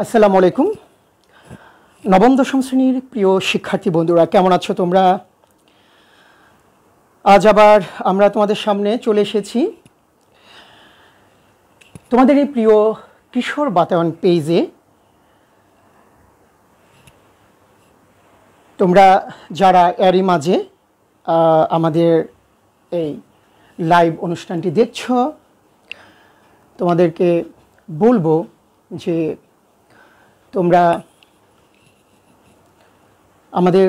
আসসালামু আলাইকুম। নবম দশম শ্রেণীর প্রিয় শিক্ষার্থী বন্ধুরা, কেমন আছো তোমরা? আজ আবার আমরা তোমাদের সামনে চলে এসেছি তোমাদের এই প্রিয় কিশোর বাতায়ন পেজে। তোমরা যারা এরই মাঝে আমাদের এই লাইভ অনুষ্ঠানটি দেখছো, তোমাদেরকে বলবো যে তোমরা আমাদের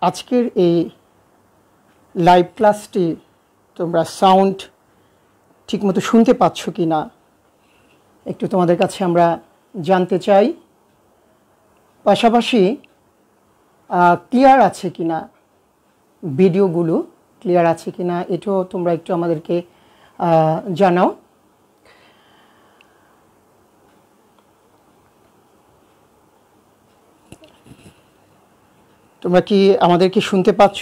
আজকের এই লাইভ ক্লাসটি তোমরা সাউন্ড ঠিকমতো শুনতে পাচ্ছ কি না একটু তোমাদের কাছে আমরা জানতে চাই। পাশাপাশি ক্লিয়ার আছে কি না, ভিডিওগুলো ক্লিয়ার আছে কি না এটাও তোমরা একটু আমাদেরকে জানাও। তোমরা কি আমাদেরকে শুনতে পাচ্ছ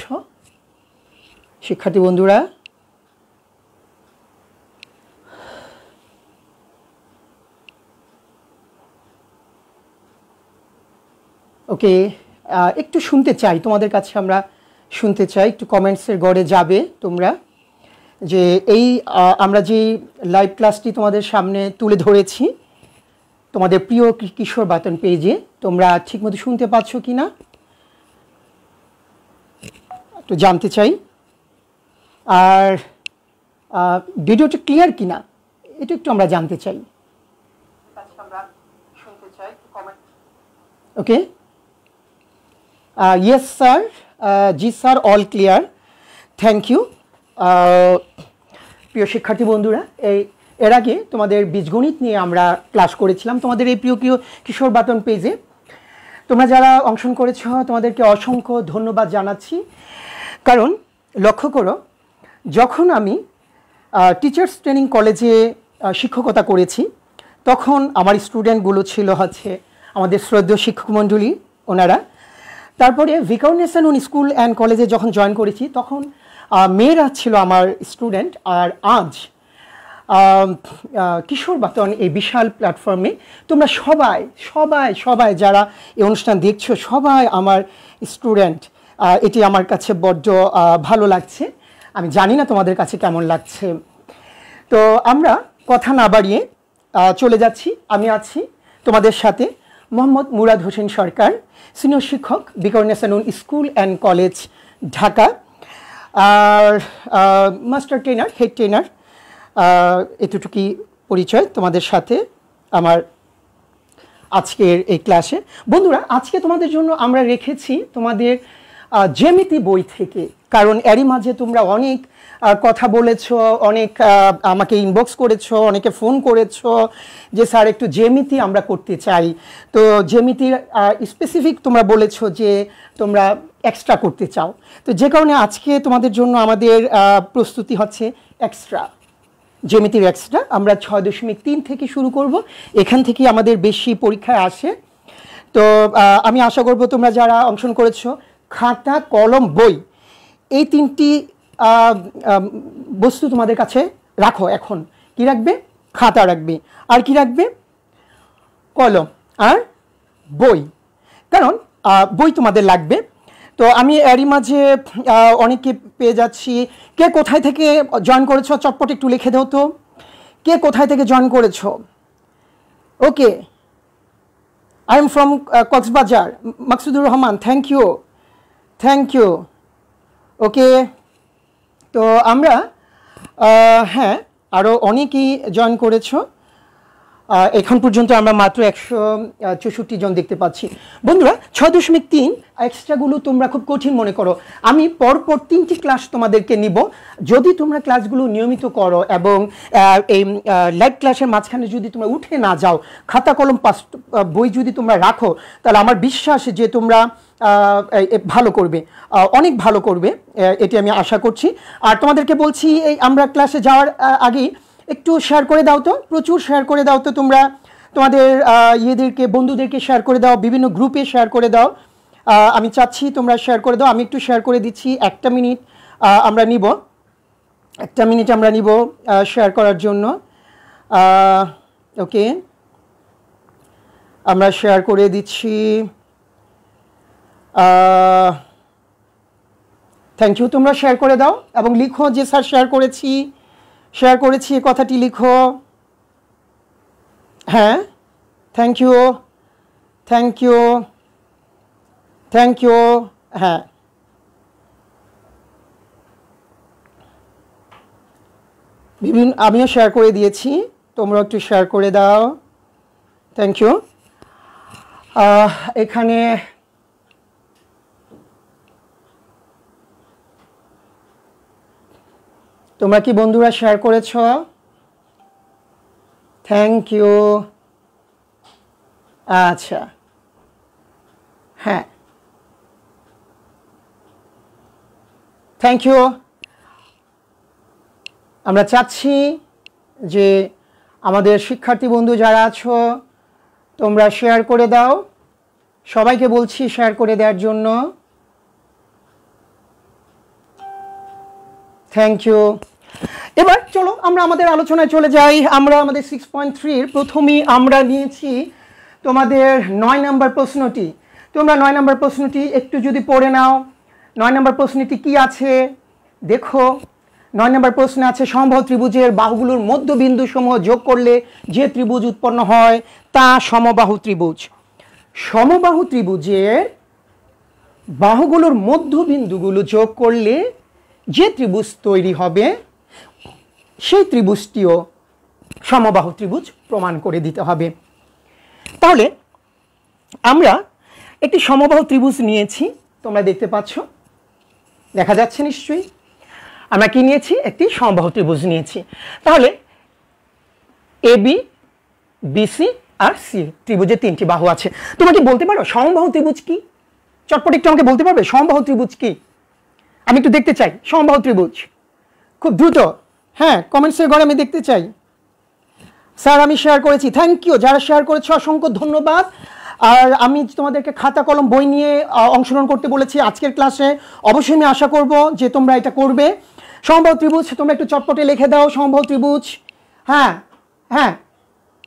শিক্ষার্থী বন্ধুরা? ওকে, একটু শুনতে চাই, তোমাদের কাছে আমরা শুনতে চাই। একটু কমেন্টসের গড়ে যাবে তোমরা যে এই আমরা যে লাইভ ক্লাসটি তোমাদের সামনে তুলে ধরেছি তোমাদের প্রিয় কিশোর বাতায়ন পেজে, তোমরা ঠিকমতো শুনতে পাচ্ছ কি না একটু জানতে চাই। আর ভিডিওটা ক্লিয়ার কি না এটা একটু আমরা জানতে চাই। ওকে, ইয়েস স্যার, জি sir, all clear, thank you. প্রিয় শিক্ষার্থী বন্ধুরা, এর আগে তোমাদের বীজগণিত নিয়ে আমরা ক্লাস করেছিলাম তোমাদের এই প্রিয় কিশোর বাতায়ন পেজে। তোমরা যারা অংশগ্রহণ করেছো তোমাদেরকে অসংখ্য ধন্যবাদ জানাচ্ছি। কারণ লক্ষ্য করো, যখন আমি টিচার্স ট্রেনিং কলেজে শিক্ষকতা করেছি তখন আমার স্টুডেন্টগুলো ছিল হচ্ছে আমাদের শ্রদ্ধেয় শিক্ষক মণ্ডলী ওনারা। তারপরে ভিকারুন্নিসা নূন স্কুল অ্যান্ড কলেজে যখন জয়েন করেছি তখন মেয়েরা ছিল আমার স্টুডেন্ট। আর আজ কিশোর বাতায়ন এই বিশাল প্ল্যাটফর্মে তোমরা সবাই সবাই সবাই যারা এই অনুষ্ঠান দেখছো সবাই আমার স্টুডেন্ট। এটি আমার কাছে বড্ড ভালো লাগছে, আমি জানি না তোমাদের কাছে কেমন লাগছে। তো আমরা কথা না বাড়িয়ে চলে যাচ্ছি। আমি আছি তোমাদের সাথে মোহাম্মদ মুরাদ হোসেন সরকার, সিনিয়র শিক্ষক, Viqarunnisa Noon school and college, Dhaka. আর মাস্টার ট্রেনার, হেড ট্রেনার, এতটুকুই পরিচয় তোমাদের সাথে আমার আজকের এই ক্লাসে। বন্ধুরা, আজকে তোমাদের জন্য আমরা রেখেছি তোমাদের জ্যামিতি বই থেকে। কারণ এরই মাঝে তোমরা অনেক কথা বলেছো, অনেক আমাকে ইনবক্স করেছো, অনেকে ফোন করেছো যে স্যার একটু জ্যামিতি আমরা করতে চাই। তো জ্যামিতির স্পেসিফিক তোমরা বলেছো যে তোমরা এক্সট্রা করতে চাও। তো যে কারণে আজকে তোমাদের জন্য আমাদের প্রস্তুতি হচ্ছে এক্সট্রা, জ্যামিতির এক্সট্রা। আমরা 6.3 থেকে শুরু করব, এখান থেকে আমাদের বেশি পরীক্ষায় আসে। তো আমি আশা করব তোমরা যারা অংশগ্রহণ করেছো খাতা, কলম, বই এই তিনটি বস্তু তোমাদের কাছে রাখো। এখন কি রাখবে? খাতা রাখবে, আর কি রাখবে? কলম আর বই, কারণ বই তোমাদের লাগবে। তো আমি এরই মাঝে অনেকে পেয়ে যাচ্ছি। কে কোথায় থেকে জয়েন করেছো চটপট একটু লিখে দাও তো, কে কোথায় থেকে জয়েন করেছো? Okay, I am from Cox's Bazar, Maksudur Rahman, thank you, thank you. Okay, তো আমরা হ্যাঁ আরও অনেকেই জয়েন করেছো। এখন পর্যন্ত আমরা মাত্র 164 জন দেখতে পাচ্ছি। বন্ধুরা, 6.3 এক্সট্রাগুলো তোমরা খুব কঠিন মনে করো। আমি পরপর 3টি ক্লাস তোমাদেরকে নিব। যদি তোমরা ক্লাসগুলো নিয়মিত করো এবং এই লাইভ ক্লাসের মাঝখানে যদি তোমরা উঠে না যাও, খাতা কলম বই যদি তোমরা রাখো, তাহলে আমার বিশ্বাস যে তোমরা ভালো করবে, অনেক ভালো করবে, এটি আমি আশা করছি। আর তোমাদেরকে বলছি এই আমরা ক্লাসে যাওয়ার আগেই একটু শেয়ার করে দাও তো, প্রচুর শেয়ার করে দাও তো তোমরা তোমাদের ইয়েদেরকে, বন্ধুদেরকে শেয়ার করে দাও, বিভিন্ন গ্রুপে শেয়ার করে দাও। আমি চাচ্ছি তোমরা শেয়ার করে দাও। আমি একটু শেয়ার করে দিচ্ছি, 1 মিনিট আমরা নিব, 1 মিনিট আমরা নিব শেয়ার করার জন্য। ওকে, আমরা শেয়ার করে দিচ্ছি। থ্যাংক ইউ, তোমরা শেয়ার করে দাও এবং লিখো যে স্যার শেয়ার করেছি এই কথাটি লিখো। হ্যাঁ, thank you thank you thank you. হ্যাঁ, আমিও শেয়ার করে দিয়েছি, তোমরা একটু শেয়ার করে দাও। Thank you. এখানে তোমরা কি বন্ধুরা শেয়ার করেছ? Thank you. আচ্ছা, হ্যাঁ, থ্যাংক ইউ। আমরা চাচ্ছি যে আমাদের শিক্ষার্থী বন্ধু যারা আছো তোমরা শেয়ার করে দাও, সবাইকে বলছি শেয়ার করে দেওয়ার জন্য। Thank you. এবার চলো আমরা আমাদের আলোচনায় চলে যাই। আমরা আমাদের 6.3 প্রথমেই আমরা নিয়েছি তোমাদের 9 নম্বর প্রশ্নটি। তোমরা 9 নম্বর প্রশ্নটি একটু যদি পড়ে নাও। 9 নম্বর প্রশ্নটি কি আছে দেখো। 9 নম্বর প্রশ্নে আছে সমবাহু ত্রিভুজের বাহুগুলোর মধ্যবিন্দু সমূহ যোগ করলে যে ত্রিভুজ উৎপন্ন হয় তা সমবাহু ত্রিভুজ। সমবাহু ত্রিভুজের বাহুগুলোর মধ্যবিন্দুগুলো যোগ করলে যে ত্রিভুজ তৈরি হবে সেই ত্রিভুজটিও সমবাহু ত্রিভুজ প্রমাণ করে দিতে হবে। তাহলে আমরা একটি সমবাহু ত্রিভুজ নিয়েছি, তোমরা দেখতে পাচ্ছ, দেখা যাচ্ছে নিশ্চয়ই। আমরা কি নিয়েছি? একটি সমবাহু ত্রিভুজ নিয়েছি। তাহলে এবি, বিসি আর সি ত্রিভুজের 3টি বাহু আছে। তোমরা কি বলতে পারো সমবাহু ত্রিভুজ কি? চটপট একটু আমাকে বলতে পারবে সমবাহু ত্রিভুজ কি? আমি একটু দেখতে চাই সমবাহু ত্রিভুজ, খুব দ্রুত। হ্যাঁ, কমেন্টসের ঘরে আমি দেখতে চাই। স্যার আমি শেয়ার করেছি, থ্যাংক ইউ। যারা শেয়ার করেছে অসংখ্য ধন্যবাদ। আর আমি তোমাদেরকে খাতা কলম বই নিয়ে অংশগ্রহণ করতে বলেছি আজকের ক্লাসে। অবশ্যই আমি আশা করব যে তোমরা এটা করবে। সমবাহু ত্রিভুজ তোমরা একটু চটপটে লিখে দাও। সমবাহু ত্রিভুজ, হ্যাঁ হ্যাঁ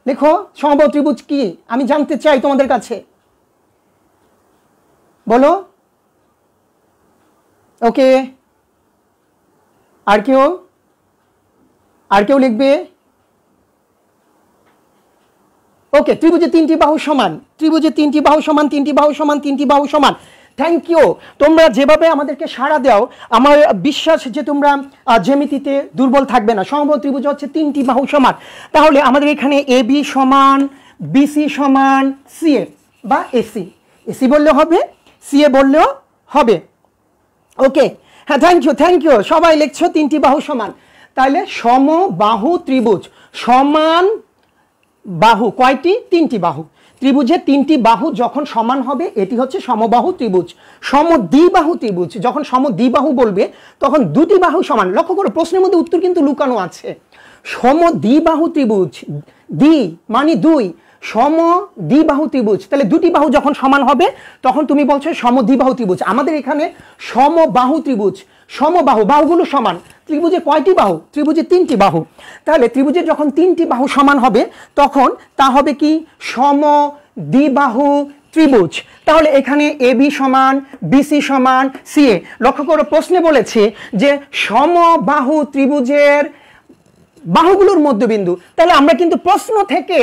লেখো। সমবাহু ত্রিভুজ কি আমি জানতে চাই তোমাদের কাছে, বলো। ওকে, আর কেউ লিখবে? ওকে, ত্রিভুজের 3টি বাহু সমান, ত্রিভুজের 3টি বাহু সমান, 3টি বাহু সমান, 3টি বাহু সমান। Thank you. তোমরা যেভাবে আমাদেরকে সাড়া দাও আমার বিশ্বাস যে তোমরা জ্যামিতিতে দুর্বল থাকবে না। সমবাহু ত্রিভুজ হচ্ছে 3টি বাহু সমান। তাহলে আমাদের এখানে এবি সমান, বিসি সমান সিএ বা এসি। এসি বললেও হবে, সিএ বললেও হবে। ওকে, হ্যাঁ, থ্যাংক ইউ। সবাই লিখছো 3টি বাহু সমান। তাহলে সমবাহু ত্রিভুজ, সমান বাহু কয়টি? 3টি বাহু। ত্রিভুজের 3টি বাহু যখন সমান হবে এটি হচ্ছে সমবাহু ত্রিভুজ। সমদ্বিবাহু ত্রিভুজ যখন সমদ্বিবাহু বলবে তখন 2টি বাহু সমান। লক্ষ্য করো প্রশ্নের মধ্যে উত্তর কিন্তু লুকানো আছে। সমদ্বিবাহু ত্রিভুজ, দ্বি মানে 2, সমদ্বিবাহু ত্রিভুজ। তাহলে 2টি বাহু যখন সমান হবে তখন তুমি বলছো সমদ্বিবাহু ত্রিভুজ। আমাদের এখানে সমবাহু ত্রিভুজ, সমবাহু, বাহুগুলো সমান। ত্রিভুজের কয়টি বাহু? ত্রিভুজের 3টি বাহু। তাহলে ত্রিভুজের যখন 3টি বাহু সমান হবে তখন তা হবে কি? সমদ্বিবাহু ত্রিভুজ। তাহলে এখানে এবি সমান, বিসি সমান, সিএ। লক্ষ্য করো প্রশ্নে বলেছে যে সমবাহু ত্রিভুজের বাহুগুলোর মধ্যবিন্দু। তাহলে আমরা কিন্তু প্রশ্ন থেকে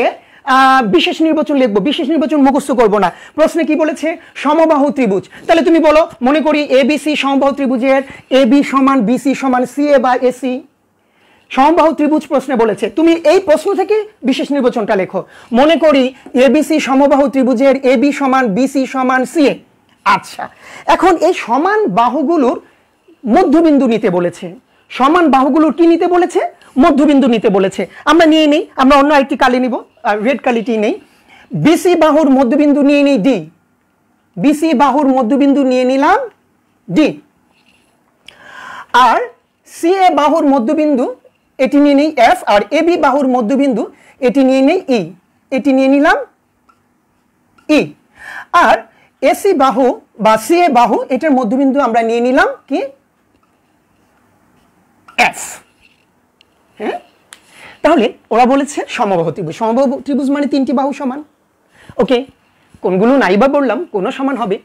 বিশেষ নির্বাচন লিখবো, বিশেষ নির্বাচন মুখস্থ করব না। প্রশ্নে কি বলেছে? সমবাহু ত্রিভুজ। তাহলে তুমি বলো, মনে করি এবিসি সমবাহু ত্রিভুজের এবি সমান বিসি সমান সিএ বা এসি। সমবাহু ত্রিভুজ প্রশ্নে বলেছে, তুমি এই প্রশ্ন থেকে বিশেষ নির্বাচনটা লেখো। মনে করি এবিসি সমবাহু ত্রিভুজের এবি সমান বিসি সমান সিএ। আচ্ছা, এখন এই সমান বাহুগুলোর মধ্যবিন্দু নিতে বলেছে। সমান বাহুগুলোর কি নিতে বলেছে? মধ্যবিন্দু নিতে বলেছে। আমরা নিয়ে নেই, আমরা অন্য আরেকটি কালি নিব, রেড কালিটি নেই। বিসি বাহুর মধ্যবিন্দু নিয়ে নেই ডি। বিসি বাহুর মধ্যবিন্দু নিয়ে নিলাম ডি। আর সিএ বাহুর মধ্যবিন্দু এটি নিয়ে নেই এফ। আর এবি বাহুর মধ্যবিন্দু এটি নিয়ে নেই ই। এটি নিয়ে নিলাম ই। আর এসি বাহু বা সিএ বাহু এটার মধ্যবিন্দু আমরা নিয়ে নিলাম কি? এফ। হ্যাঁ, তাহলে ওরা বলেছে সমবাহু ত্রিভুজ। সমবাহু ত্রিভুজ মানে 3টি বাহু সমান। ওকে, কোনগুলো নাইবা বললাম, কোনো সমান হবে।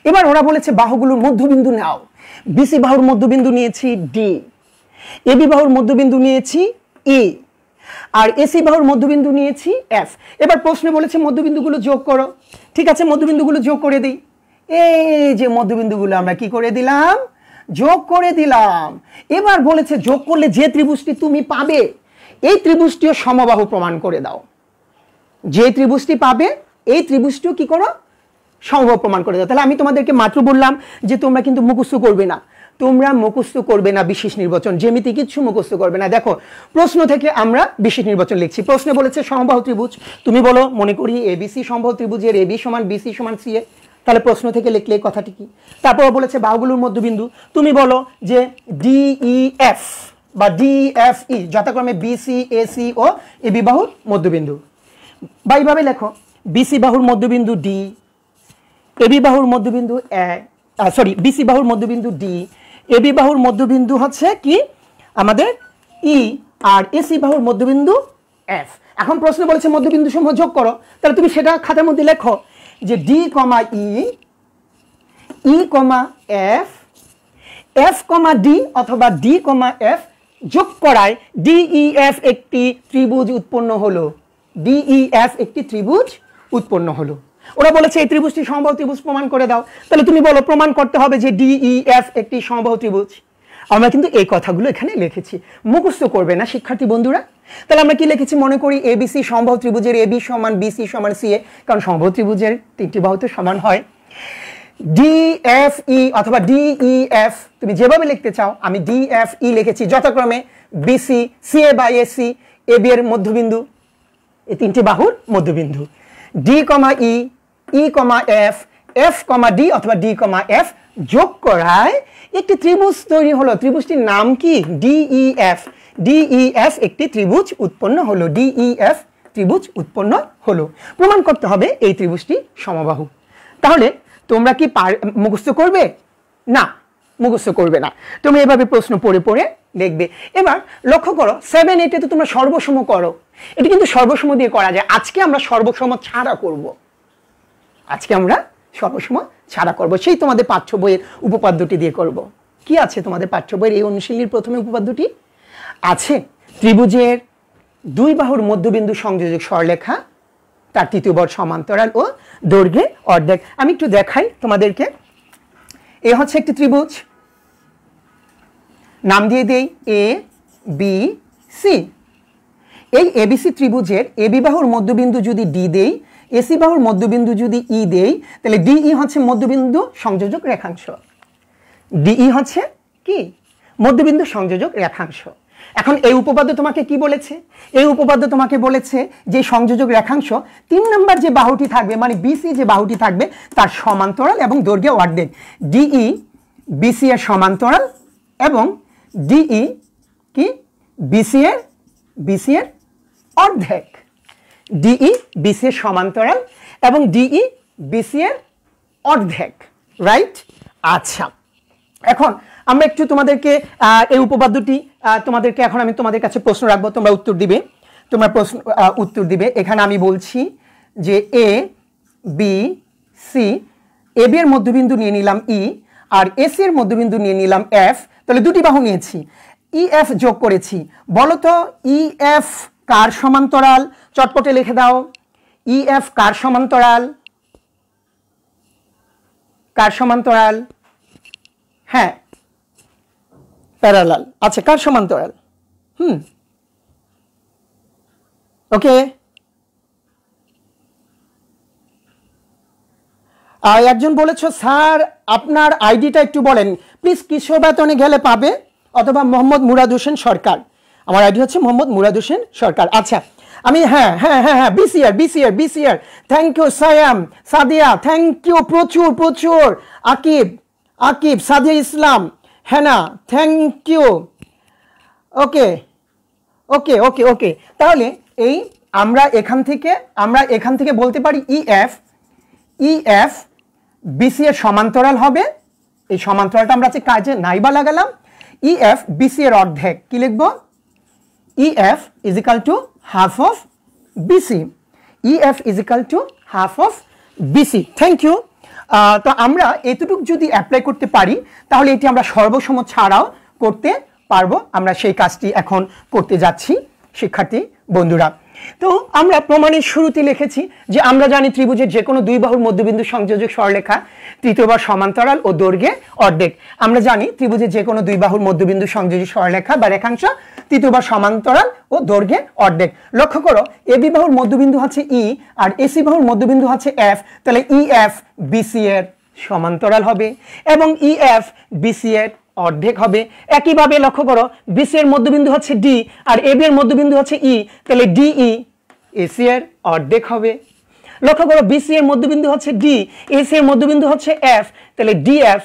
এবার ওরা বলেছে বাহুগুলোর মধ্যবিন্দু নাও। বিসি বাহুর মধ্যবিন্দু নিয়েছি ডি, এবি বাহুর মধ্যবিন্দু নিয়েছি ই, আর এসি বাহুর মধ্যবিন্দু নিয়েছি এফ। এবার প্রশ্নে বলেছে মধ্যবিন্দুগুলো যোগ করো। ঠিক আছে, মধ্যবিন্দুগুলো যোগ করে দিই। এই যে মধ্যবিন্দুগুলো আমরা কি করে দিলাম, যোগ করে দিলাম। এবার বলেছে যোগ করলে যে ত্রিভুজটি তুমি পাবে এই ত্রিভুজটিও সমবাহু প্রমাণ করে দাও। যে ত্রিভুজটি পাবে এই ত্রিভুজটিও কি করো, সমবাহু প্রমাণ করে দাও। তাহলে আমি তোমাদেরকে মাত্র বললাম যে তোমরা কিন্তু মুখস্থ করবে না, তোমরা মুখস্থ করবে না বিশেষ নির্বাচন, জ্যামিতি কিচ্ছু মুখস্থ করবে না। দেখো প্রশ্ন থেকে আমরা বিশেষ নির্বাচন লিখছি। প্রশ্নে বলেছে সমবাহু ত্রিভুজ, তুমি বলো মনে করি এবিসি সমবাহু ত্রিভুজের এবি সমান বিসি সমান সি এ। তাহলে প্রশ্ন থেকে লিখলে এই কথাটি কি। তারপর বলেছে বাহুগুলোর মধ্যবিন্দু, তুমি বলো যে ডিইএফ বা ডিএফই যথাক্রমে বিসি এসি ও এবি বাহুর মধ্যবিন্দু। বা এইভাবে লেখো বিসি বাহুর মধ্যবিন্দু ডি, এবি বাহুর মধ্যবিন্দু বিসি বাহুর মধ্যবিন্দু ডি, এবি বাহুর মধ্যবিন্দু হচ্ছে কি আমাদের ই, আর এসি বাহুর মধ্যবিন্দু এফ। এখন প্রশ্ন বলেছে মধ্যবিন্দু সমূহ যোগ করো। তাহলে তুমি সেটা খাতার মধ্যে লেখো যে D comma E, E comma F, F comma D অথবা ডি কমা এফ যোগ করায় ডিইএফ একটি ত্রিভুজ উৎপন্ন হলো। ডিইএফ একটি ত্রিভুজ উৎপন্ন হলো। ওরা বলেছে এই ত্রিভুজটি সমবাহু ত্রিভুজ প্রমাণ করে দাও। তাহলে তুমি বলো প্রমাণ করতে হবে যে ডিইএফ একটি সমবাহু ত্রিভুজ। আমরা কিন্তু এই কথাগুলো এখানে লিখেছি, মুখস্থ করবে না শিক্ষার্থী বন্ধুরা। তাহলে আমরা কি লিখেছি, মনে করি এবিসি সমবাহু ত্রিভুজের এবি সমান বিসি সমান সি এ, কারণ সমবাহু ত্রিভুজের তিনটি বাহু তো সমান হয়। ডিএফই অথবা ডিইএফ তুমি যেভাবে লিখতে চাও, আমি ডিএফই লিখেছি যথাক্রমে BC, C A by AC, AB এর মধ্যবিন্দু, এই তিনটি বাহুর মধ্যবিন্দু। D comma E, E comma F, F comma D অথবা ডি কমা এফ যোগ করায় একটি ত্রিভুজ তৈরি হলো। ত্রিভুজটির নাম কি, ডিইএফ। ডিইএফ একটি ত্রিভুজ উৎপন্ন হলো, ডিইএফ ত্রিভুজ উৎপন্ন হলো। প্রমাণ করতে হবে এই ত্রিভুজটি সমবাহু। তাহলে তোমরা কি মুখস্থ করবে না, মুখস্থ করবে না, তুমি এভাবে প্রশ্ন পড়ে পড়ে লিখবে। এবার লক্ষ্য করো 7, 8 তো তোমরা সর্বসম করো। এটা কিন্তু সর্বসম দিয়ে করা যায়। আজকে আমরা সর্বসম ছাড়া করব, আজকে আমরা সর্বসম ছাড়া করব। সেই তোমাদের পাঠ্য বইয়ের উপপাদ্যটি দিয়ে করব। কি আছে তোমাদের পাঠ্য বইয়ের এই অনুশীলনীর প্রথমে উপপাদ্যটি আছে, ত্রিভুজের দুই বাহুর মধ্যবিন্দু সংযোজক সরলরেখা, তার তৃতীয় বাহু সমান্তরাল ও দৈর্ঘ্যে অর্ধেক। আমি একটু দেখাই তোমাদেরকে। এ হচ্ছে একটি ত্রিভুজ, নাম দিয়ে দেই এ বি সি। এই এবিসি ত্রিভুজের এবি বাহুর মধ্যবিন্দু যদি ডি দেই, এসি বাহুর মধ্যবিন্দু যদি ই দেই, তাহলে ডিই হচ্ছে মধ্যবিন্দু সংযোজক রেখাংশ। ডিই হচ্ছে কি, মধ্যবিন্দু সংযোজক রেখাংশ। এখন এই উপপাদ্য তোমাকে কি বলেছে, এই উপপাদ্য তোমাকে বলেছে যে সংযোজক রেখাংশ 3 নম্বর যে বাহুটি থাকবে, মানে বিসি যে বাহুটি থাকবে তার সমান্তরাল এবং দৈর্ঘ্যে অর্ধেক। ডিই বিসি এর সমান্তরাল এবং ডিই কি বিসি এর অর্ধেক। ডিই বিসি এর সমান্তরাল এবং ডিই বিসি এর অর্ধেক, রাইট? আচ্ছা, এখন আমরা একটু তোমাদেরকে এই উপপাদ্যটি তোমাদেরকে এখন আমি তোমাদের কাছে প্রশ্ন রাখবো, তোমরা উত্তর দিবে। তোমরা প্রশ্ন উত্তর দিবে। এখানে আমি বলছি যে A B C, A B এর মধ্যবিন্দু নিয়ে নিলাম ই, আর এসি এর মধ্যবিন্দু নিয়ে নিলাম এফ। তাহলে দুটি বাহু নিয়েছি, ই এফ যোগ করেছি। বলো তো ই এফ কার সমান্তরাল? চটপটে লিখে দাও, ই এফ কার সমান্তরাল? কার সমান্তরাল? হ্যাঁ, প্যারালাল। আচ্ছা, কার সমান্তরাল? ওকে। একজন বলেছো স্যার আপনার আইডিটা একটু বলেন প্লিজ। কিশোর বেতনে গেলে পাবে, অথবা মোহাম্মদ মুরাদ হোসেন সরকার। আমার আইডি হচ্ছে মোহাম্মদ মুরাদ হোসেন সরকার। আচ্ছা, আমি হ্যাঁ BCR. Thank you Sayam, Sadia, thank you, প্রচুর প্রচুর। Akib, Sadia Islam, Hena, thank you. Okay okay okay okay তাহলে এই আমরা এখান থেকে বলতে পারি ইএফ বিসি এর সমান্তরাল হবে। এই সমান্তরালটা আমরা কাজে নাইবা লাগালাম। ইএফ বিসি এর অর্ধেক। কি লিখব? EF is equal to half of BC. EF is equal to half of BC. Thank you. তো আমরা এতটুকু যদি অ্যাপ্লাই করতে পারি তাহলে এটি আমরা সর্বসম ছাড়াও করতে পারবো। আমরা সেই কাজটি এখন করতে যাচ্ছি শিক্ষার্থী বন্ধুরা। তো আমরা প্রমাণের শুরুতে লিখেছি যে আমরা জানি ত্রিভুজের যে কোনো দুই বাহুর মধ্যবিন্দু সংযোজক সরলরেখা তৃতীয়বার সমান্তরাল ও দৈর্ঘ্যে অর্ধেক। আমরা জানি ত্রিভুজের যে কোনো দুই বাহুর মধ্যবিন্দু সংযোজক সরলরেখা বা রেখাংশ তৃতীয়বার সমান্তরাল ও দৈর্ঘ্যে অর্ধেক। লক্ষ্য করো এবি বাহুর মধ্যবিন্দু হচ্ছে ই আর এসি বাহুর মধ্যবিন্দু হচ্ছে এফ, তাহলে ইএফ বিসি এর সমান্তরাল হবে এবং ইএফ বিসি এর অর্ধেক হবে। একইভাবে লক্ষ্য করো বিসি এর মধ্যবিন্দু হচ্ছে ডি আর এবি এর মধ্যবিন্দু হচ্ছে ই, তাহলে ডিই এসি এর অর্ধেক হবে। লক্ষ্য করো বিসি এর মধ্যবিন্দু হচ্ছে ডি, এসি এর মধ্যবিন্দু হচ্ছে এফ, তাহলে ডিএফ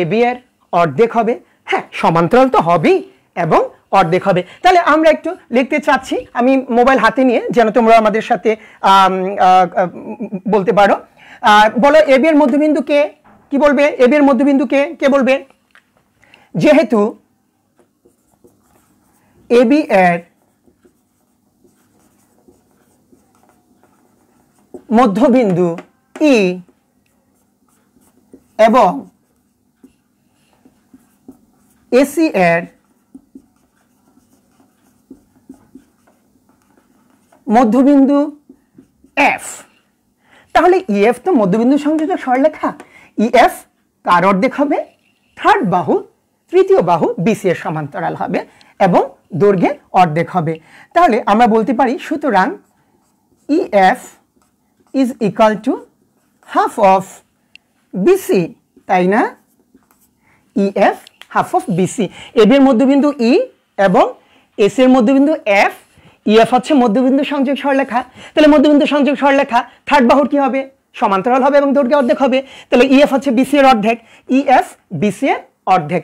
এবি এর অর্ধেক হবে। হ্যাঁ, সমান্তরাল তো হবেই এবং অর্ধেক হবে। তাহলে আমরা একটু লিখতে চাচ্ছি, আমি মোবাইল হাতে নিয়ে যেন তোমরা আমাদের সাথে বলতে পারো। বলো এবি এর মধ্যবিন্দু কে, কি বলবে? এবি এর মধ্যবিন্দু কে বলবে? যেহেতু এবি এর মধ্যবিন্দু ই এবং এসি এর মধ্যবিন্দু এফ, তাহলে ইএফ তো মধ্যবিন্দু সংযোজক সরলরেখা। ইএফ কার অর্ধেক হবে? থার্ড বাহু তৃতীয় বাহু বিসি এর সমান্তরাল হবে এবং দৈর্ঘ্যে অর্ধেক হবে। তাহলে আমরা বলতে পারি সুতরাং EF is equal to half of BC, তাই না? EF half of BC. AB এর মধ্যবিন্দু ই এবং এসি এর মধ্যবিন্দু এফ, ইএফ হচ্ছে মধ্যবিন্দু সংযোগ সরলরেখা, তাহলে মধ্যবিন্দু সংযোগ সরলরেখা থার্ড বাহুর কি হবে? সমান্তরাল হবে এবং দৈর্ঘ্যে অর্ধেক হবে, তাহলে ইএফ হচ্ছে বিসি এর অর্ধেক, ইএফ বিসি এর অর্ধেক।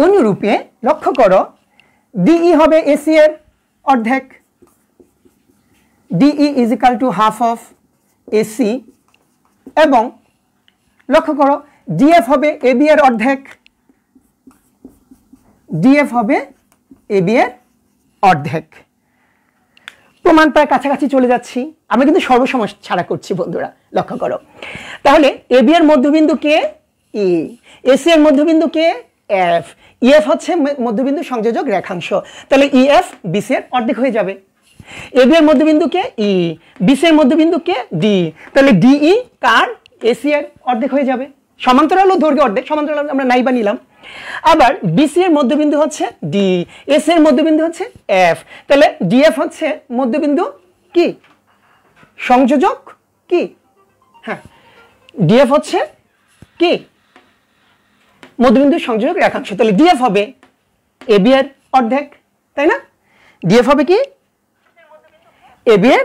অনুরূপে লক্ষ্য করো ডিই হবে এসি এর অর্ধেক, DE is equal to half of AC এবং লক্ষ্য করো ডিএফ হবে এবি এর অর্ধেক, ডিএফ হবে এবি এর অর্ধেক। প্রমাণ প্রায় কাছাকাছি চলে যাচ্ছি, আমরা কিন্তু সর্বসম ছাড়া করছি বন্ধুরা, লক্ষ্য করো। তাহলে এবি এর মধ্যবিন্দু কে? ই, এসি এর মধ্যবিন্দু কে? এফ, ইএফ হচ্ছে মধ্যবিন্দু সংযোজক রেখাংশ, তাহলে ইএফ বিসি এর অর্ধেক হয়ে যাবে। এবি এর মধ্যবিন্দু কে? ই, বিসি এর মধ্যবিন্দু কে? ডি, তাহলে ডিই কার? এসি এর অর্ধেক হয়ে যাবে। সমান্তরাল ও দৈর্ঘ্য অর্ধেক, সমান্তরাল আমরা নাই বা নিলাম। আবার বিসি এর মধ্যবিন্দু হচ্ছে ডি, এসি এর মধ্যবিন্দু হচ্ছে এফ, তাহলে ডিএফ হচ্ছে মধ্যবিন্দু কি? সংযোজক কি? হ্যাঁ, ডিএফ হচ্ছে কি? মধ্যবিন্দু সংযোজক রেখাংশ, তাহলে ডিএফ হবে এবি এর অর্ধেক, তাই না? ডিএফ হবে কি? এবি এর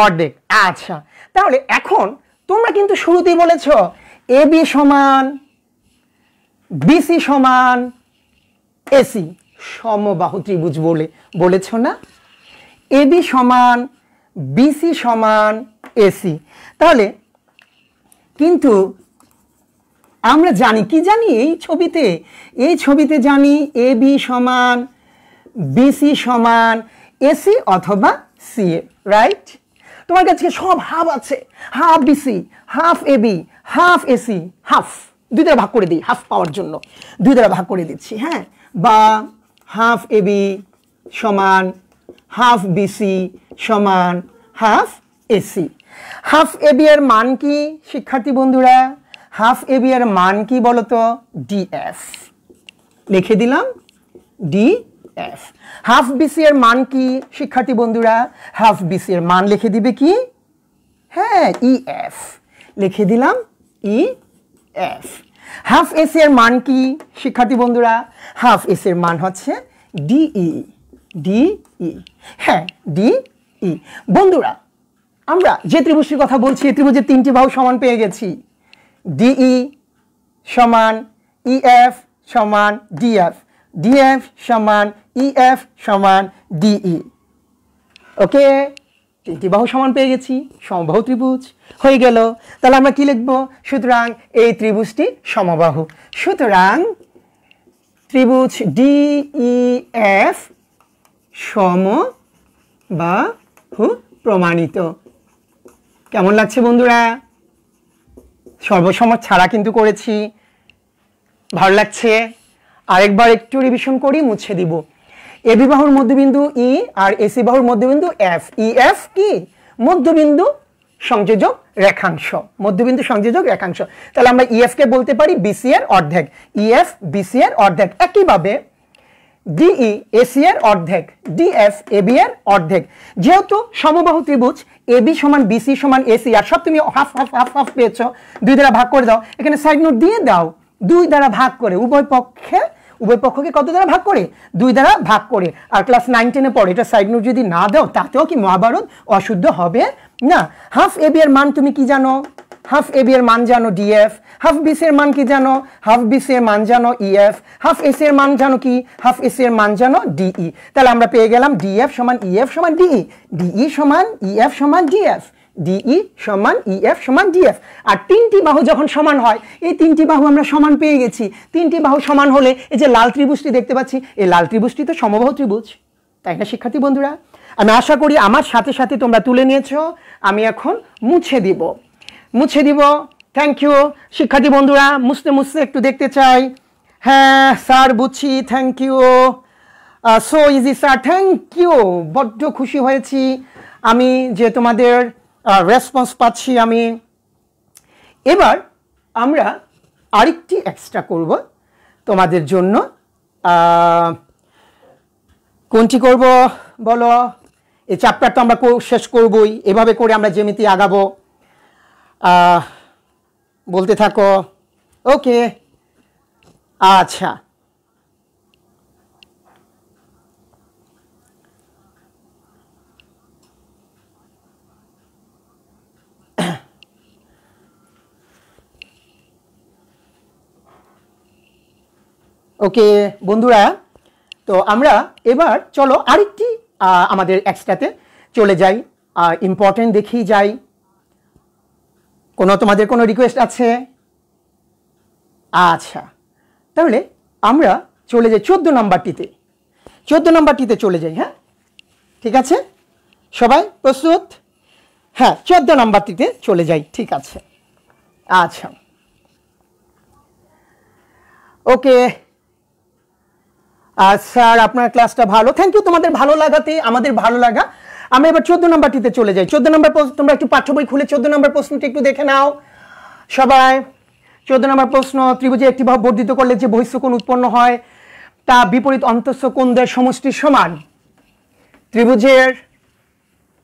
অর্ধেক। আচ্ছা, তাহলে এখন তোমরা কিন্তু শুরুতেই বলেছ এবি সমান বিসি সমান এসি, সমবাহু ত্রিভুজ বলেছ না? এবি সমান বিসি সমান এসি, তাহলে কিন্তু আমরা জানি কি জানি? এই ছবিতে জানি এবি সমান বিসি সমান এসি অথবা সি এ, রাইট? তোমার কাছে সব হাফ আছে, half BC, half AB, half AC, half দুই দ্বারা ভাগ করে দিই, হাফ পাওয়ার জন্য দুই দ্বারা ভাগ করে দিচ্ছি। হ্যাঁ, বা হাফ এবি সমান হাফ বিসি সমান হাফ এসি। হাফ এবি এর মান কি শিক্ষার্থী বন্ধুরা? হাফ এবি এর মান কি বলতো? ডিএফ, লিখে দিলাম ডিএফ। হাফ বিসি এর মান কি শিক্ষার্থী বন্ধুরা? হাফ বিসি এর মান লিখে দিবে কি? হ্যাঁ, ইএফ, লিখে দিলাম ইএফ। হাফ এসি এর মান কি শিক্ষার্থী বন্ধুরা? হাফ এসি এর মান হচ্ছে ডিই, ডিই। হ্যাঁ, ডিই। বন্ধুরা, আমরা যে ত্রিভুজটির কথা বলছি এই ত্রিভুজের তিনটি বাহু সমান পেয়ে গেছি। ডিই সমান ইএফ সমান ডিএফ, ডিএফ সমান ইএফ সমান ডিই। ওকে, তিনটি বাহু সমান পেয়ে গেছি, সমবাহু ত্রিভুজ হয়ে গেল। তাহলে আমরা কি লিখব? সুতরাং এই ত্রিভুজটি সমবাহু। সুতরাং ত্রিভুজ ডিইএফ সমবাহু প্রমাণিত। কেমন লাগছে বন্ধুরা? সর্বসম ছাড়া কিন্তু করেছি, ভালো লাগছে? আরেকবার একটু রিভিশন করি, মুছে দিব। এবি বাহুর মধ্যবিন্দু ই আর এসি বাহুর মধ্যবিন্দু এফ। ই এফ কি? মধ্যবিন্দু সংযোজক রেখাংশ, মধ্যবিন্দু সংযোজক রেখাংশ। তাহলে আমরা ইএফ কে বলতে পারি বিসি এর অর্ধেক, ইএফ বিসি এর অর্ধেক। একইভাবে ডিই এসি এর অর্ধেক, ডিএফ এবি এর অর্ধেক। যেহেতু সমবাহু ত্রিভুজ এবি সমান বিসি সমান এসি, আর সব তুমি হাফ হাফ হাফ হাফ পেয়েছো, 2 দ্বারা ভাগ করে দাও। এখানে সাইড নোট দিয়ে দাও, 2 দ্বারা ভাগ করে, উভয় পক্ষকে কত দ্বারা ভাগ করে? 2 দ্বারা ভাগ করে। আর ক্লাস 9-10-এ পড়ে এটা সাইড নোট যদি না দাও তাতেও কি মহাভারত অশুদ্ধ হবে না। হাফ এবি এর মান তুমি কি জানো? হাফ এবি এর মান জানো ডিএফ। হাফ বিসি এর মান কি জানো? হাফ বিসি এর মান জানো ইএফ। হাফ এসি এর মান জানো কি? হাফ এসি এর মান জানো ডিই। তাহলে আমরা পেয়ে গেলাম ডিএফ সমান ইএফ সমান ডিই, ডিই সমান ইএফ সমান ডিএফ, ডিই সমান ইএফ সমান ডিএফ। আর 3টি বাহু যখন সমান হয়, এই 3টি বাহু আমরা সমান পেয়ে গেছি। 3টি বাহু সমান হলে এই যে লাল ত্রিভুজটি দেখতে পাচ্ছি, এই লাল ত্রিভুজটি তো সমবাহু ত্রিভুজ, তাই না শিক্ষার্থী বন্ধুরা? আমি আশা করি আমার সাথে সাথে তোমরা তুলে নিয়েছো। আমি এখন মুছে দিব। থ্যাংক ইউ শিক্ষার্থী বন্ধুরা। মুছতে একটু দেখতে চাই। হ্যাঁ স্যার বুঝছি, thank you. So easy sir, thank you. বড্ড খুশি হয়েছি আমি যে তোমাদের রেসপন্স পাচ্ছি আমি। এবার আমরা আরেকটি এক্সট্রা করব তোমাদের জন্য। কোনটি করব বলো? এই চ্যাপ্টার তো আমরা শেষ করবই, এভাবে করে আমরা জ্যামিতি আগাবো। বলতে থাকো। ওকে, আচ্ছা ওকে বন্ধুরা, তো আমরা এবার চলো আরেকটি আমাদের এক্সট্রাতে চলে যাই, ইম্পর্টেন্ট দেখেই যাই। তোমাদের কোনো রিকোয়েস্ট আছে? আচ্ছা, তাহলে আমরা চলে যাই 14 নম্বরটিতে। 14 নম্বরটিতে চলে যাই। হ্যাঁ ঠিক আছে, সবাই প্রস্তুত? হ্যাঁ 14 নম্বরটিতে চলে যাই, ঠিক আছে। আচ্ছা ওকে স্যার, আপনার ক্লাসটা ভালো, থ্যাংক ইউ। তোমাদের ভালো লাগাতে আমাদের ভালো লাগা। আমি এবার 14 নম্বরটিতে চলে যাই। 14 নম্বর প্রশ্ন, তোমরা একটু পাঠ্য বই খুলে 14 নম্বর প্রশ্নটি একটু দেখে নাও সবাই। 14 নম্বর প্রশ্ন, ত্রিভুজে একটি বাহু বর্ধিত করলে যে বহিঃস্থ কোণ উৎপন্ন হয় তা বিপরীত অন্তঃস্থ কোণদ্বয়ের সমষ্টির সমান। ত্রিভুজের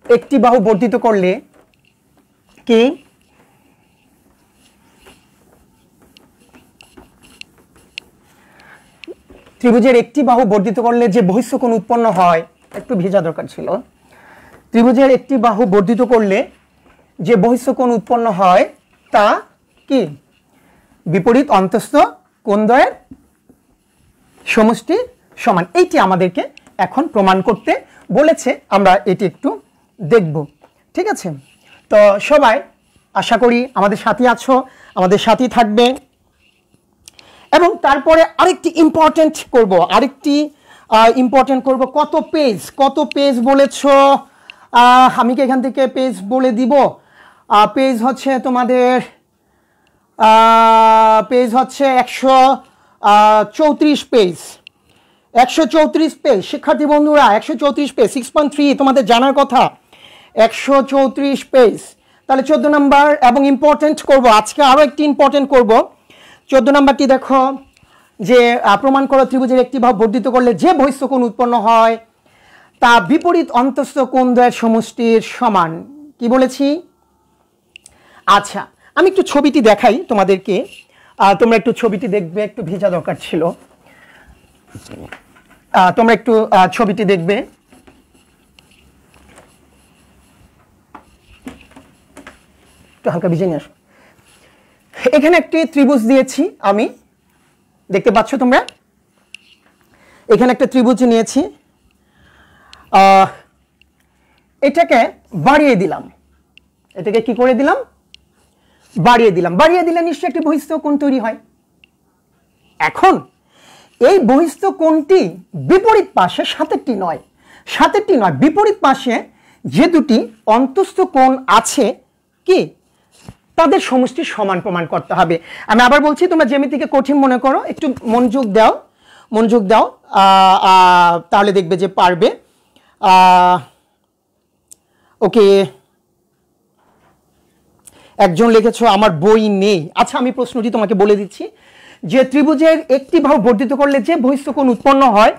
একটি বাহু বর্ধিত করলে কি ত্রিভুজের একটি বাহু বর্ধিত করলে যে বহিঃস্থ কোণ উৎপন্ন হয়, একটু ভেজা দরকার ছিল। ত্রিভুজের একটি বাহু বর্ধিত করলে যে বহিঃস্থ কোণ উৎপন্ন হয় তা কি? বিপরীত অন্তঃস্থ কোণদ্বয়ের সমষ্টি সমান। এইটি আমাদেরকে এখন প্রমাণ করতে বলেছে, আমরা এটি একটু দেখব, ঠিক আছে? তো সবাই আশা করি আমাদের সাথে আছো, আমাদের সাথেই থাকবে। এবং তারপরে আরেকটি ইম্পর্টেন্ট করব, কত পেজ বলেছ? আমি কি এখান থেকে পেজ বলে দিব? পেজ হচ্ছে তোমাদের পেজ হচ্ছে 134 পেজ। 134 পেজ শিক্ষার্থী বন্ধুরা, 134 পেজ। 6.3 তোমাদের জানার কথা, 134 পেজ। তাহলে 14 নম্বর এবং ইম্পর্টেন্ট করব আজকে, আরও একটি ইম্পর্টেন্ট করব। 14 নম্বরটি দেখো, যে প্রমাণ করো ত্রিভুজের একটি বাহু বর্ধিত করলে যে বহিঃস্থ কোণ উৎপন্ন হয় তা বিপরীত অন্তঃস্থ কোণদ্বয়ের সমষ্টির সমান। কি বলেছি? আচ্ছা, আমি একটু ছবিটি দেখাই তোমাদেরকে, তোমরা একটু ছবিটি দেখবে। একটু ভেজা দরকার ছিল, তোমরা একটু ছবিটি দেখবে। একটু হালকা ভিজে নিয়ে আসো। এখানে একটি ত্রিভুজ দিয়েছি আমি, দেখতে পাচ্ছ তোমরা? এখানে একটা ত্রিভুজ নিয়েছি, এটাকে বাড়িয়ে দিলাম। এটাকে কি করে দিলাম? বাড়িয়ে দিলাম। বাড়িয়ে দিলে নিশ্চয়ই একটি বহিঃস্থ কোণ তৈরি হয়। এখন এই বহিঃস্থ কোণটি বিপরীত পাশে সাথেরটি নয়, সাতেরটি নয়, বিপরীত পাশে যে দুটি অন্তস্থ কোণ আছে কি তাদের সমষ্টি সমান প্রমাণ করতে হবে। আমি আবার বলছি, তোমরা জ্যামিতিকে কঠিন মনে করো, একটু মনোযোগ দাও, তাহলে দেখবে যে পারবে। ওকে, একজন লিখেছো আমার বই নেই। আচ্ছা, আমি প্রশ্নটি তোমাকে বলে দিচ্ছি যে ত্রিভুজের একটি বাহু বর্ধিত করলে যে বহিস্থ কোণ উৎপন্ন হয়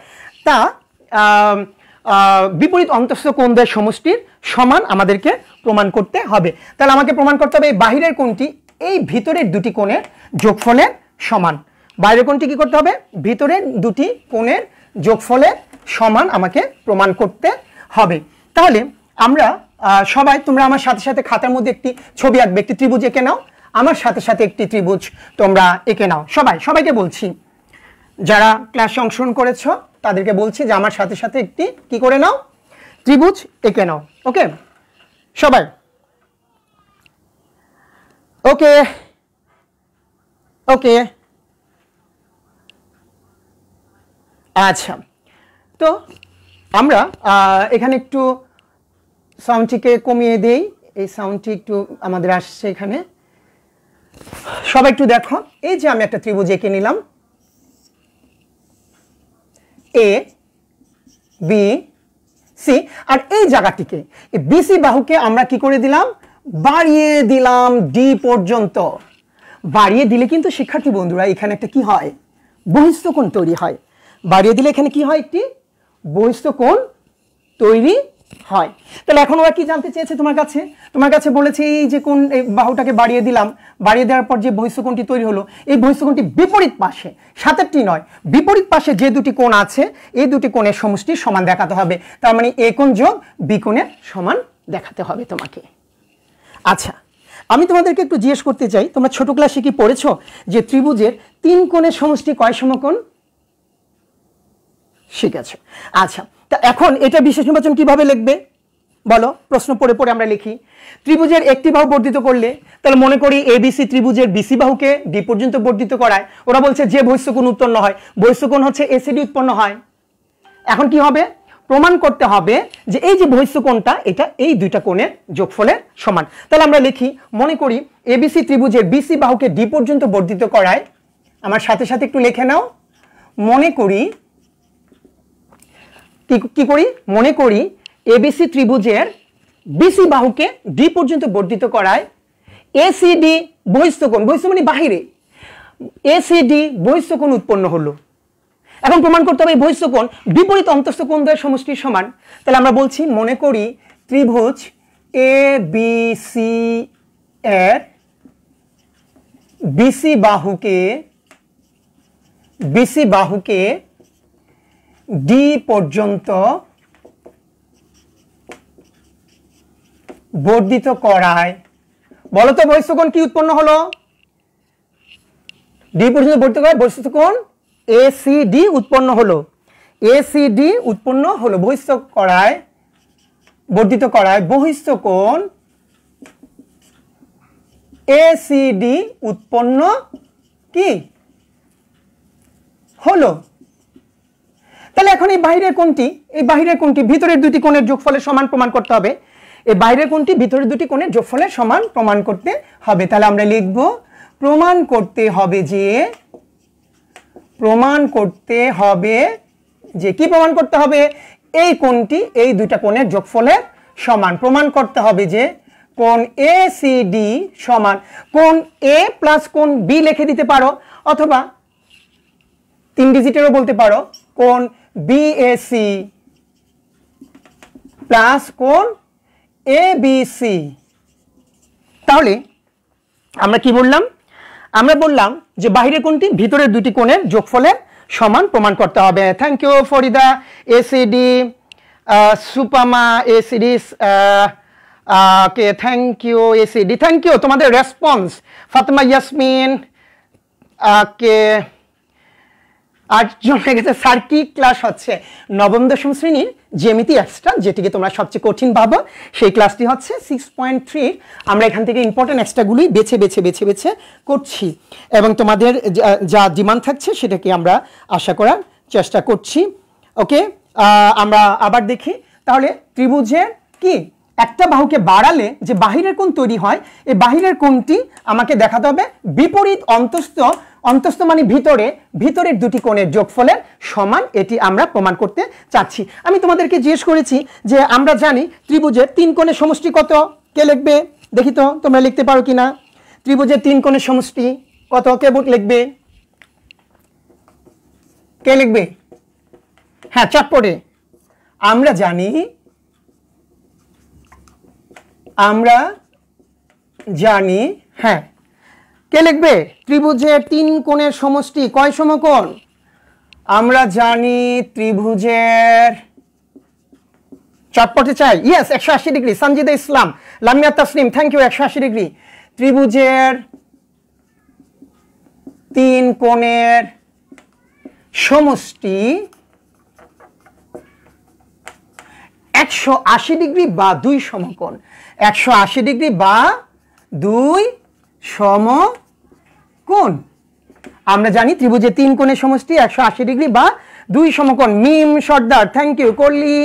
তা বিপরীত অন্তস্থ কোণদের সমষ্টির সমান আমাদেরকে প্রমাণ করতে হবে। তাহলে আমাকে প্রমাণ করতে হবে এই বাহিরের কোণটি এই ভিতরের দুটি কোণের যোগফলের সমান। বাইরের কোণটি কি করতে হবে? ভিতরের দুটি কোণের যোগফলের সমান আমাকে প্রমাণ করতে হবে। তাহলে আমরা সবাই, তোমরা আমার সাথে সাথে খাতার মধ্যে একটি ছবি আঁকবে, একটি ত্রিভুজ এঁকে নাও। আমার সাথে সাথে একটি ত্রিভুজ তোমরা এঁকে নাও। সবাইকে বলছি, যারা ক্লাসে অংশগ্রহণ করেছো তাদেরকে বলছি যে আমার সাথে সাথে একটি কি করে নাও, ত্রিভুজ এঁকে নাও। ওকে সবাই? ওকে ওকে আচ্ছা, তো আমরা এখানে একটু সাউন্ডটিকে কমিয়ে দেই। এই সাউন্ডটি একটু আমাদের আসছে এখানে। সবাই একটু দেখো, এই যে আমি একটা ত্রিভুজ এঁকে নিলাম, এ বি সি, আর এই জায়গাটিকে এই বিসি বাহুকে আমরা কি করে দিলাম? বাড়িয়ে দিলাম ডি পর্যন্ত। বাড়িয়ে দিলে কিন্তু শিক্ষার্থী বন্ধুরা এখানে একটা কি হয়? বহিস্থ কোণ তৈরি হয়। বাড়িয়ে দিলে এখানে কি হয়? একটি বহিস্থ কোণ তৈরি হয়। তাহলে এখন ওরা কি জানতে চেয়েছে তোমার কাছে বলেছে এই যে কোণ, এই বাহুটাকে বাড়িয়ে দিলাম, বাড়িয়ে দেওয়ার পর যে বহিস্থ কোণটি তৈরি হলো, এই বহিস্থ কোণটি বিপরীত পাশে, সাতেরটি নয়, বিপরীত পাশে যে দুটি কোণ আছে এই দুটি কোণের সমষ্টি সমান দেখাতে হবে। তার মানে এ কোণ যোগ বি কোণের সমান দেখাতে হবে তোমাকে। আচ্ছা, আমি তোমাদেরকে একটু জিজ্ঞেস করতে চাই, তোমরা ছোট ক্লাসে কি পড়েছো যে ত্রিভুজের তিন কোণের সমষ্টি কয় সমকোণ? শিখেছো। আচ্ছা, তা এখন এটা বিশেষ নির্বাচন কিভাবে লিখবে বলো? প্রশ্ন পড়ে পড়ে আমরা লিখি, ত্রিভুজের একটি বাহু বর্ধিত করলে, তাহলে মনে করি এবিসি ত্রিভুজের বিসি বাহুকে ডি পর্যন্ত বর্ধিত করায়। ওরা বলছে যে বহিস্থ কোণ উৎপন্ন হয়, বহিস্থ কোণ হচ্ছে এসিডি উৎপন্ন হয়। এখন কি হবে? প্রমাণ করতে হবে যে এই যে বহিস্থ কোণটা, এটা এই দুইটা কোণের যোগফলের সমান। তাহলে আমরা লিখি, মনে করি এবিসি ত্রিভুজের বিসি বাহুকে ডি পর্যন্ত বর্ধিত করায়, আমার সাথে সাথে একটু লিখে নাও, মনে করি কি করি? মনে করি এবিসি ত্রিভুজের বিসি বাহুকে ডি পর্যন্ত বর্ধিত করায় এসিডি বহিস্থ কোণ, বহিস্থ মানে বাহিরে, এসিডি বহিস্থ কোণ উৎপন্ন হলো। এখন প্রমাণ করতে হবে এই বহিস্থ কোণ বিপরীত অন্তস্থ কোণদ্বয়ের সমষ্টির সমান। তাহলে আমরা বলছি, মনে করি ত্রিভুজ এ বি সি এর বিসি বাহুকে ডি পর্যন্ত বর্ধিত করায়, বলো তো বহিস্থ কোণ কি উৎপন্ন হলো? ডি পর্যন্ত বর্ধিত করায় বহিস্থ কোণ এসিডি উৎপন্ন হলো। এসিডি উৎপন্ন হলো, বর্ধিত করায় বহিস্থ কোণ এসিডি উৎপন্ন কি হলো। তাহলে এখন এই বাহিরের কোণটি ভিতরের দুটি কোণের যোগফলের সমান প্রমাণ করতে হবে। এই বাইরের কোণটি ভিতরের দুটি কোণের যোগফলের সমান প্রমাণ করতে হবে। তাহলে আমরা লিখব, প্রমাণ করতে হবে যে কি প্রমাণ করতে হবে? এই কোণটি এই দুইটা কোণের যোগফলের সমান। প্রমাণ করতে হবে যে কোণ এসিডি সমান কোণ এ প্লাস কোণ বি লিখে দিতে পারো, অথবা 3 ডিজিটেরও বলতে পারো, কোণ বিএসি প্লাস কোণ এবিসি। তাহলে আমরা কি বললাম? আমরা বললাম যে বাহিরের কোণটি ভিতরের দুটি কোণের যোগফলের সমান প্রমাণ করতে হবে। থ্যাংক ইউ ফরিদা, এসিডি, সুপামা, এসিডিস, কে থ্যাংক ইউ এসিডি, থ্যাংক ইউ তোমাদের রেসপন্স। ফাতেমা ইয়াসমিন, কে আটজন লেগেছে। স্যার কি ক্লাস হচ্ছে? নবম দশম শ্রেণীর জ্যামিতি এক্সট্রা, যেটিকে তোমরা সবচেয়ে কঠিন ভাবো, সেই ক্লাসটি হচ্ছে 6.3। আমরা এখান থেকে ইম্পর্টেন্ট এক্সট্রাগুলি বেছে বেছে করছি, এবং তোমাদের যা ডিমান্ড থাকছে সেটাকে আমরা আশা করার চেষ্টা করছি। ওকে, আমরা আবার দেখি তাহলে ত্রিভুজের কি একটা বাহুকে বাড়ালে যে বাহিরের কোণ তৈরি হয় এই বাহিরের কোণটি আমাকে দেখাতে হবে বিপরীত অন্তস্থ মানে ভিতরের দুটি কোণের যোগফলের সমান, এটি আমরা প্রমাণ করতে চাচ্ছি। আমি তোমাদেরকে জিজ্ঞেস করেছি যে আমরা জানি ত্রিভুজের 3 কোণের সমষ্টি কত, কে লিখবে দেখি তো তোমরা লিখতে পারো কিনা। ত্রিভুজের 3 কোণের সমষ্টি কত, কে লিখবে, কে লিখবে? হ্যাঁ, চটপটে। আমরা জানি হ্যাঁ, কে লিখবে? ত্রিভুজের 3 কোণের সমষ্টি কয় সমকোণ? আমরা জানি ত্রিভুজের, চটপটে চাই, yes 180 degree. Sanjida Islam, Lamia Tasnim, thank you. 180 degree. ত্রিভুজের 3 কোণের সমষ্টি 180 ডিগ্রি বা 2 সমকোণ। 180 ডিগ্রি বা 2 সমকোণ। আমরা জানি ত্রিভুজের 3 কোণের সমষ্টি 180 ডিগ্রি বা 2 সমকোণ। Mim Sardar, thank you. করলি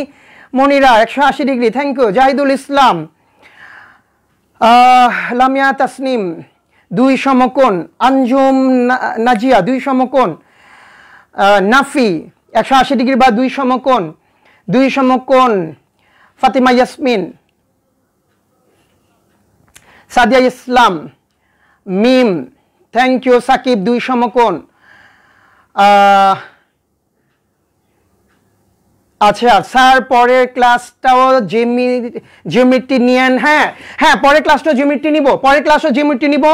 Monira, 180 degree, thank you. Zahidul Islam, Lamia Tasnim, 2 সমকোণ। আঞ্জুম নাজিয়া, 2 সমকোণ। নাফি, 180 ডিগ্রি বা 2 সমকোণ, 2 সমকোণ। ফাতিমা ইয়াসমিন, সাদিয়া ইসলাম, মিম, থ্যাংক ইউ। সাকিব, 2 সমকোণ। আচ্ছা স্যার, পরের ক্লাসটাও জিওমেট্রি নিয়েন। হ্যাঁ হ্যাঁ, পরের ক্লাসটাও জিওমেট্রি নিব।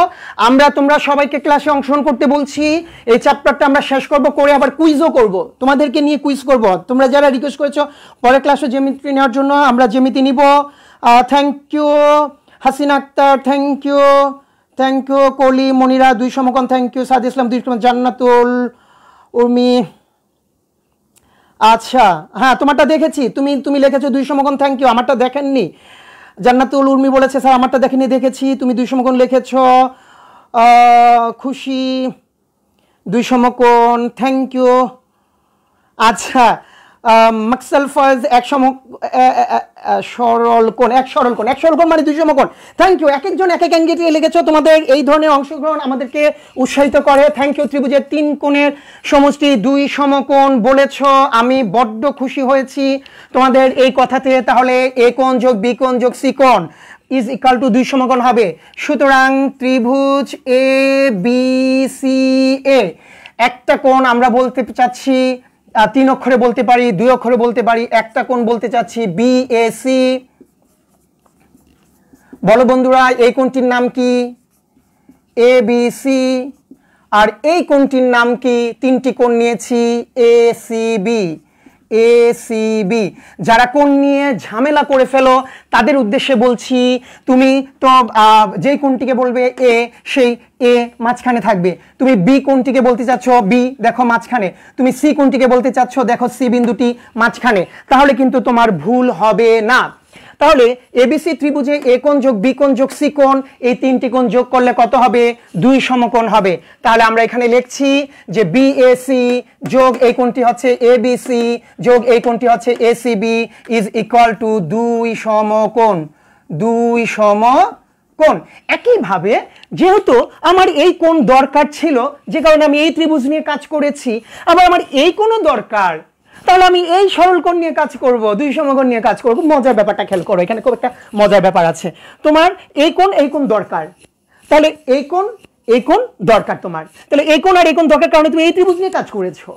তোমরা সবাইকে ক্লাসে অংশগ্রহণ করতে বলছি। এই চ্যাপ্টারটা আমরা শেষ করব, করে আবার কুইজও করব, তোমাদেরকে নিয়ে কুইজ করব। তোমরা যারা রিকোয়েস্ট করেছো পরের ক্লাসে জিওমেট্রি নেওয়ার জন্য, আমরা জ্যামিতি নিব। Thank you Hasina Akter, thank you. Koli Monira, 2 সমকোণ, থ্যাংক ইউ। সাদ ইসলাম, 2 সমকোণ। জান্নাতুল উর্মি, আচ্ছা হ্যাঁ তোমারটা দেখেছি, তুমি লিখেছো 2 সমকোণ, থ্যাংক ইউ। আমারটা দেখেননি। জান্নাতুল উর্মি বলেছে স্যার আমারটা দেখেনি, দেখেছি, তুমি 2 সমকোণ লিখেছো। খুশি, 2 সমকোণ, থ্যাংক ইউ। আচ্ছা মাকসাল ফয়েজ, 1 সরল কোণ মানে 2 সমকোণ, থ্যাংক ইউ। এক একজন এক এক অ্যাঙ্গেলে লিখেছো। তোমাদের এই ধরনের অংশগ্রহণ আমাদেরকে উৎসাহিত করে, থ্যাংক ইউ। ত্রিভুজের 3 কোণের সমষ্টি 2 সমকোণ বলেছো, আমি বড্ড খুশি হয়েছি তোমাদের এই কথাতে। তাহলে এ কোণ যোগ বি কোণ যোগ সি কোণ ইজ ইকুয়াল টু 2 সমকোণ হবে। সুতরাং ত্রিভুজ এ বি সি এ একটা কোণ আমরা বলতে চাচ্ছি 3 অক্ষরে বলতে পারি, 2 অক্ষরে বলতে পারি। একটা কোণ বলতে চাচ্ছি বি এ সি। বলো বন্ধুরা, এই কোণটির নাম কি? A B C. আর এই কোণটির নাম কি? 3টি কোণ নিয়েছি, এ সি বি। যারা কোণ নিয়ে ঝামেলা করে ফেলো তাদের উদ্দেশ্যে বলছি, তুমি তো যেই কোণটিকে বলবে এ, সেই এ মাঝখানে থাকবে। তুমি বি কোণটিকে বলতে চাচ্ছ, বি দেখো মাঝখানে। তুমি সি কোণটিকে বলতে চাচ্ছ, দেখো সি বিন্দুটি মাঝখানে। তাহলে কিন্তু তোমার ভুল হবে না। তাহলে এবিসি ত্রিভুজে এ কোণ যোগ বি কোণ যোগ সি কোণ, এই 3টি কোণ যোগ করলে কত হবে? 2 সমকোণ হবে। তাহলে আমরা এখানে লিখছি যে বিএসি যোগ এই কোণটি হচ্ছে এবিসি যোগ এই কোণটি হচ্ছে এসিবি ইজ ইকুয়াল টু 2 সমকোণ। 2 সমকোণ। একইভাবে যেহেতু আমার এই কোণ দরকার ছিল, যে কারণে আমি এই ত্রিভুজ নিয়ে কাজ করেছি, আবার আমার এই কোণও দরকার, তাহলে আমি এই সরল কোণ নিয়ে কাজ করব, 2 সমকোণ নিয়ে কাজ করব। মজার ব্যাপারটা খেয়াল করো, এখানে খুব একটা মজার ব্যাপার আছে। তোমার এই কোণ দরকার, তাহলে এই কোণ দরকার তোমার, তাহলে এই কোণ আর এই কোণ দরকার, কারণে তুমি এই ত্রিভুজ নিয়ে কাজ করেছো।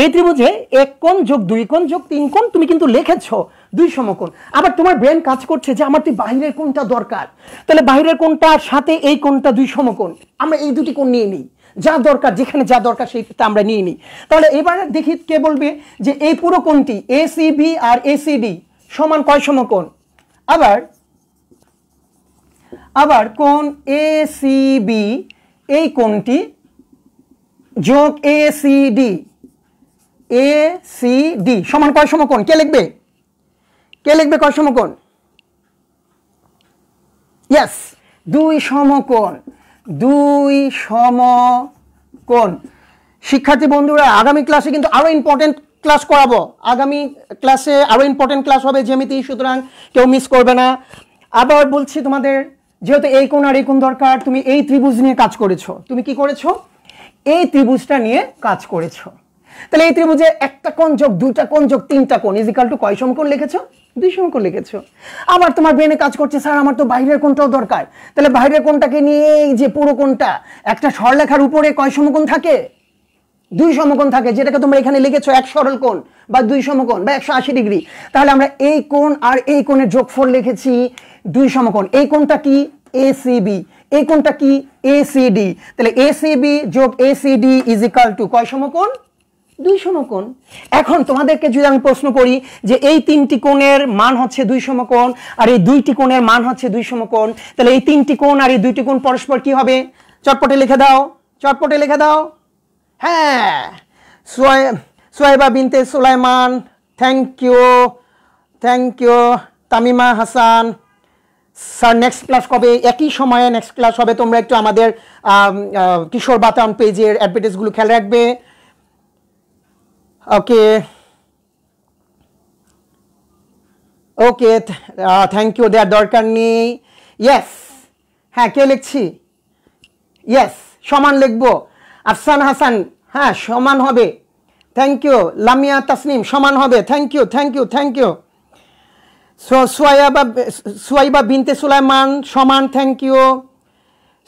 এই ত্রিভুজে 1 কোণ যোগ 2 কোণ যোগ 3 কোণ তুমি কিন্তু লিখেছো 2 সমকোণ। আবার তোমার ব্রেন কাজ করছে যে আমার তো বাহিরের কোণটা দরকার, তাহলে বাহিরের কোণটার সাথে এই কোণটা 2 সমকোণ, আমরা এই দুটি কোণ নিয়ে নিই। যা দরকার, যেখানে যা দরকার সেইটা আমরা নিয়ে নিই। তাহলে এবার দেখি কে বলবে যে এই পুরো কোণটি এসিবি আর এসিডি সমান কয় সমকোণ। আবার কোণ এসিবি এই কোণটি যোগ এসিডি সমান কয় সমকোণ? কে লিখবে কয় সমকোণ? ইয়েস, 2 সমকোণ। 2 সমকোণ। শিক্ষার্থী বন্ধুরা, আগামী ক্লাসে কিন্তু আরো ইম্পর্টেন্ট ক্লাস করাবো, আগামী ক্লাসে আরও ইম্পর্টেন্ট ক্লাস হবে জ্যামিতি, সুতরাং কেউ মিস করবে না। আবার বলছি তোমাদের, যেহেতু এই কোণ আর এই কোণ দরকার, তুমি এই ত্রিভুজ নিয়ে কাজ করেছো, তুমি কি করেছো, এই ত্রিভুজটা নিয়ে কাজ করেছো। তাহলে এই ত্রিভুজে একটা কোণ যোগ দুইটা কোণ যোগ তিনটা কোণ ইজিক্যাল টু কয় সমকোণ লিখেছো, 2 সমকোণ লিখেছো। আবার তোমার ব্রেনে কাজ করছে, স্যার আমার তো বাইরের কোণটাও দরকার, তাহলে বাইরের কোণটাকে নিয়ে এই যে পুরো কোণটা, একটা সরলরেখার উপরে কয় সমকোণ থাকে, 2 সমকোণ থাকে, যেটাকে তোমরা এখানে লিখেছো এক সরল কোণ বা 2 সমকোণ বা 180 ডিগ্রি। তাহলে আমরা এই কোণ আর এই কোণের যোগফল লিখেছি 2 সমকোণ। এই কোণটা কি, এসিবি, এই কোণটা কি, এসিডি। তাহলে এসিবি যোগ এসিডি ইজ ইকাল টু কয় সমকোণ, 2 সমকোণ। এখন তোমাদেরকে যদি আমি প্রশ্ন করি যে এই 3টি কোণের মান হচ্ছে 2 সমকোণ আর এই 2টি কোণের মান হচ্ছে 2 সমকোণ, তাহলে এই 3টি কোণ আর এই 2টি কোণ পরস্পর কি হবে, চটপটে লিখে দাও, চটপটে লিখে দাও। হ্যাঁ, Soyeba Binte Sulaiman, thank you Tamima Hasan. Sir next class কবে, একই সময়ে নেক্সট ক্লাস হবে, তোমরা একটু আমাদের কিশোর বাতায়ন পেজের অ্যাডভার্টাইজগুলো খেয়াল রাখবে। ওকে ওকে, থ্যাংক ইউ, দেওয়ার দরকার নেই। ইয়েস, হ্যাঁ কে লিখছি, ইয়েস সমান লিখবো। আফসান হাসান, হ্যাঁ সমান হবে, থ্যাংক ইউ। লামিয়া তাসনিম সমান হবে, thank you thank you thank you. Suaiba Binte Sulaiman সমান, থ্যাংক ইউ।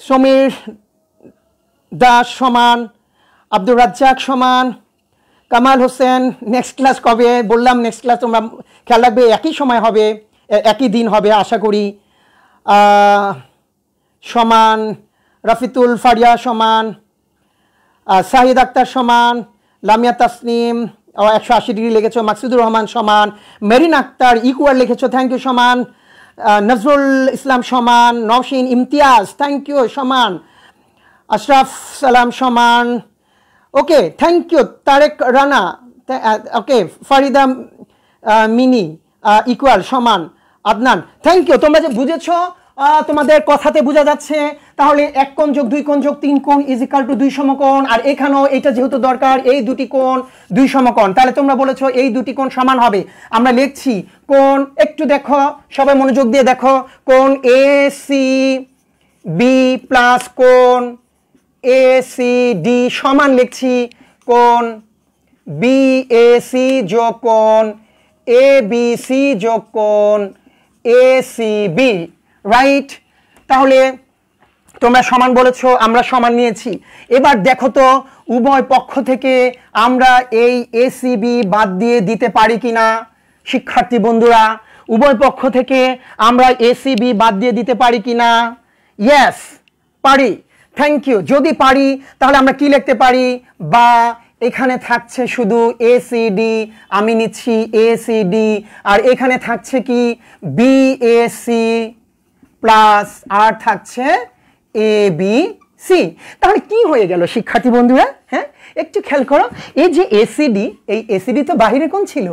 সমীর দাস সমান, আব্দুর রাজ্জাক সমান, কামাল হোসেন। নেক্সট ক্লাস কবে বললাম, নেক্সট ক্লাস তোমরা খেয়াল রাখবে একই সময় হবে, একই দিন হবে আশা করি। সমান, রাফিতুল ফারিয়া সমান, শাহিদ আক্তার সমান, লামিয়া তাসনিম 180 ডিগ্রি লিখেছো, মাকসুদুর রহমান সমান, মেরিন আক্তার ইকুয়াল লিখেছো, থ্যাংক ইউ সমান। নজরুল ইসলাম সমান, নওশিন ইমতিয়াজ থ্যাংক ইউ সমান, আশরাফ সালাম সমান, okay thank you. Tarek Rana, okay. Farida Mini equal সমান, আদনান থ্যাংক ইউ। তোমরা যে বুঝেছো, তোমাদের কথাতে বোঝা যাচ্ছে। তাহলে 1 কোণ যোগ 2 কোণ যোগ 3 কোণ ইজ ইকাল টু 2 সমকোণ, আর এখানেও এটা যেহেতু দরকার, এই দুটি কোণ 2 সমকোণ, তাহলে তোমরা বলেছো এই দুটি কোণ সমান হবে। আমরা লিখছি কোণ, একটু দেখো সবাই মনোযোগ দিয়ে দেখো, কোণ এ সি বি প্লাস কোণ এ সি ডি সমান লিখছি কোণ বি এ সি যোগ কোণ এ বি সি যোগ কোণ এ সি বি, রাইট। তাহলে তোমরা সমান বলেছো, আমরা সমান নিয়েছি। এবার দেখো তো উভয় পক্ষ থেকে আমরা এই এসিবি বাদ দিয়ে দিতে পারি কিনা, শিক্ষার্থী বন্ধুরা উভয় পক্ষ থেকে আমরা এসিবি বাদ দিয়ে দিতে পারি কিনা, ইয়েস পারি, থ্যাংক ইউ। যদি পারি তাহলে আমরা কি লিখতে পারি, বা এখানে থাকছে শুধু এসিডি, আমি নিচ্ছি এসিডি, আর এখানে থাকছে কি বিএসি প্লাস আর থাকছে এ বি সি। তাহলে কি হয়ে গেল শিক্ষার্থী বন্ধুরা, হ্যাঁ একটু খেয়াল করো, এই যে এসিডি, এই এসিডি তো বাহিরে কোণ ছিল,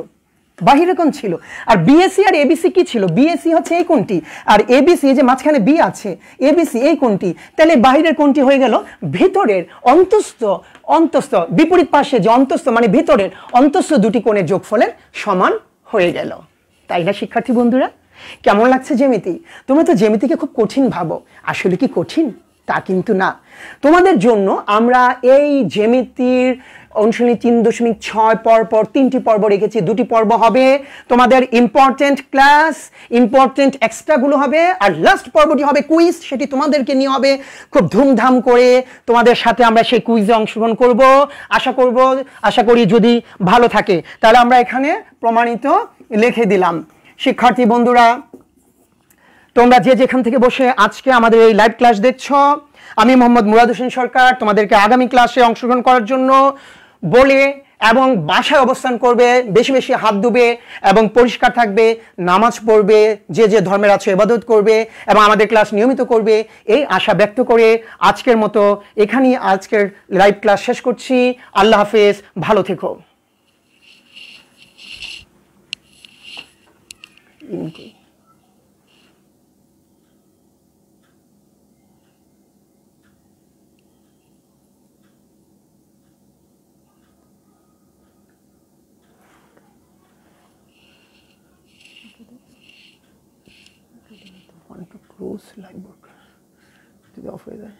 বাহিরে কোণ ছিল, আর বিএসি আর এবিসি কি ছিল, বিএসি হচ্ছে এই কোণটি, আর এবিসি যে মাঝখানে বি আছে, এবিসি এই কোণটি। তাহলে বাহিরের কোণটি হয়ে গেল ভিতরের অন্তস্থ, অন্তস্থ বিপরীত পাশে যে অন্তস্থ মানে ভিতরের অন্তস্থ দুটি কোণের যোগফলের সমান হয়ে গেল। তাই না শিক্ষার্থী বন্ধুরা, কেমন লাগছে জ্যামিতি? তোমরা তো জ্যামিতিকে খুব কঠিন ভাবো, আসলে কি কঠিন? তা কিন্তু না। তোমাদের জন্য আমরা এই জ্যামিতির অনুশীলনী 3.6 পর 3টি পর্ব রেখেছি। 2টি পর্ব হবে তোমাদের ইম্পর্টেন্ট ক্লাস, ইম্পর্টেন্ট এক্সট্রাগুলো হবে, আর লাস্ট পর্বটি হবে কুইজ, সেটি তোমাদেরকে নিয়ে হবে খুব ধুমধাম করে। তোমাদের সাথে আমরা সেই কুইজে অংশগ্রহণ করব, আশা করি যদি ভালো থাকে তাহলে আমরা এখানে প্রমাণিত লিখে দিলাম। শিক্ষার্থী বন্ধুরা তোমরা যে যেখান থেকে বসে আজকে আমাদের এই লাইভ ক্লাস দেখছো, আমি মোহাম্মদ মুরাদ হোসেন সরকার তোমাদেরকে আগামী ক্লাসে অংশগ্রহণ করার জন্য বলে, এবং বাসায় অবস্থান করবে, বেশি বেশি হাত ধুবে এবং পরিষ্কার থাকবে, নামাজ পড়বে, যে যে ধর্মের আছে ইবাদত করবে এবং আমাদের ক্লাস নিয়মিত করবে, এই আশা ব্যক্ত করে আজকের মতো এখানেই আজকের লাইভ ক্লাস শেষ করছি। আল্লাহ হাফেজ, ভালো থেকো। ইউজ লাইভ বোর্ড যদি অফ হয়ে যায়